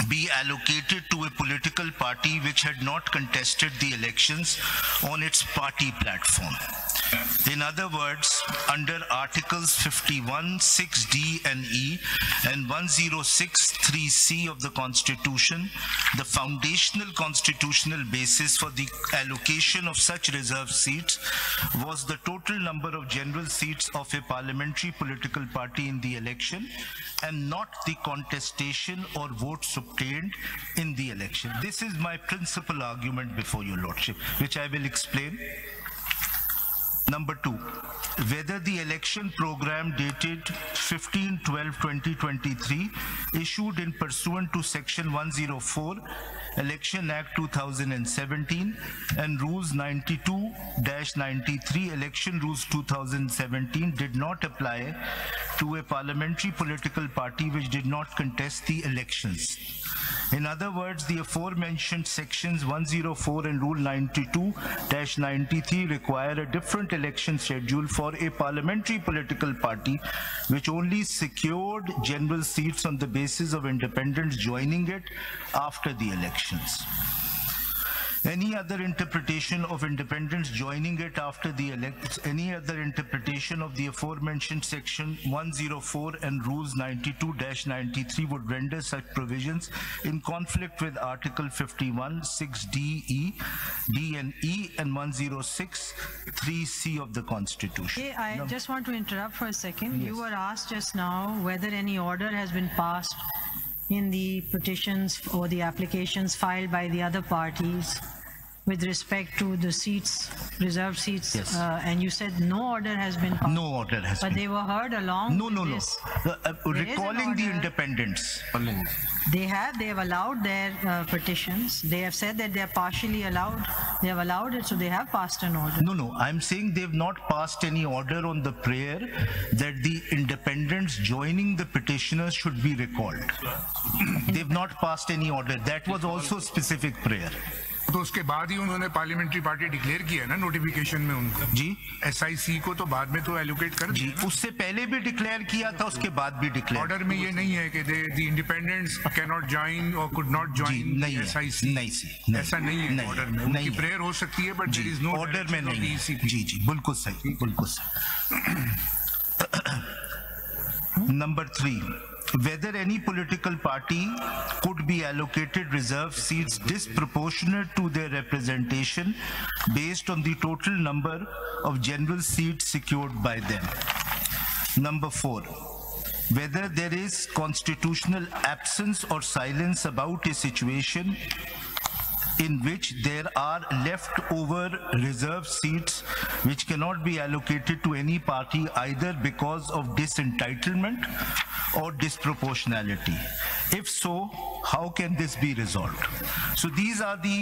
be allocated to a political party which had not contested the elections on its party platform. In other words, under Articles 51, 6D and E and 106, 3C of the Constitution, the foundational constitutional basis for the allocation of such reserved seats was the total number of general seats of a parliamentary political party in the election and not the contestation or votes obtained in the election. This is my principal argument before your Lordship, which I will explain. Number 2, whether the election program dated 15/12/2023 issued in pursuant to Section 104 Election Act 2017 and Rules 92-93 Election Rules 2017 did not apply to a parliamentary political party which did not contest the elections. In other words, the aforementioned sections 104 and Rule 92-93 require a different election schedule for a parliamentary political party which only secured general seats on the basis of independents joining it after the elections. Any other interpretation of independents joining it after the elections, any other interpretation of the aforementioned section 104 and rules 92-93 would render such provisions in conflict with Article 51, 6D, D and E and 106, 3C of the Constitution. Okay, I just want to interrupt for a second. Yes. You were asked just now whether any order has been passed in the petitions or the applications filed by the other parties with respect to the seats, reserved seats, yes. And you said no order has been passed. No order has been. But they were heard along with this. Recalling the independents. They have allowed their petitions. They have said that they are partially allowed. They have allowed it, so they have passed an order. No, I'm saying they have not passed any order on the prayer that the independents joining the petitioners should be recalled. They have not passed any order. That was also specific prayer. तो उसके बाद ही उन्होंने parliamentary party declare किया ना notification में उनको जी SIC को तो बाद में तो एलोकेट कर जी उससे पहले भी डिक्लेयर किया था उसके बाद भी डिक्लेयर ऑर्डर में ये नहीं है कि the independents can not join और कुड नॉट जॉइन एसआईसी नहीं ऐसा नहीं है ऑर्डर में उनकी प्रेयर हो सकती है but there is no order में नहीं जी बिल्कुल सही बिल्कुल सही number 3, whether any political party could be allocated reserved seats disproportionate to their representation based on the total number of general seats secured by them. Number 4, whether there is constitutional absence or silence about a situation in which there are leftover reserved seats which cannot be allocated to any party either because of disentitlement or disproportionality. If so, how can this be resolved? So these are the...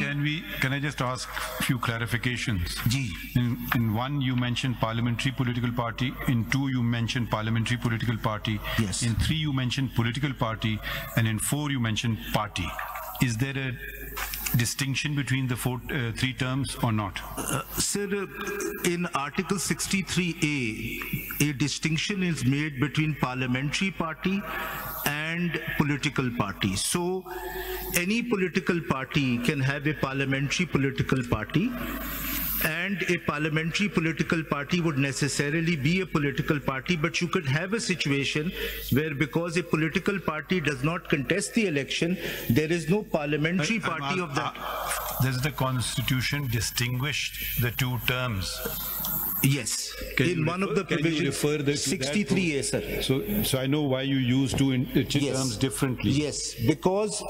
Can I just ask a few clarifications? Ji. In 1, you mentioned parliamentary political party. In 2, you mentioned parliamentary political party. Yes. In 3, you mentioned political party. And in 4, you mentioned party. Is there a distinction between the 3 terms or not? Sir, in Article 63A, a distinction is made between parliamentary party and political party. So, any political party can have a parliamentary political party, and a parliamentary political party would necessarily be a political party, but you could have a situation where because a political party does not contest the election, there is no parliamentary party of that. Does the Constitution distinguish the 2 terms? Yes, in one of the provisions, 63A, sir. So I know why you use 2 terms differently. Yes, because...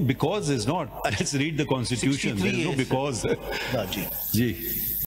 because is not. Let's read the Constitution. There is no because. Ji.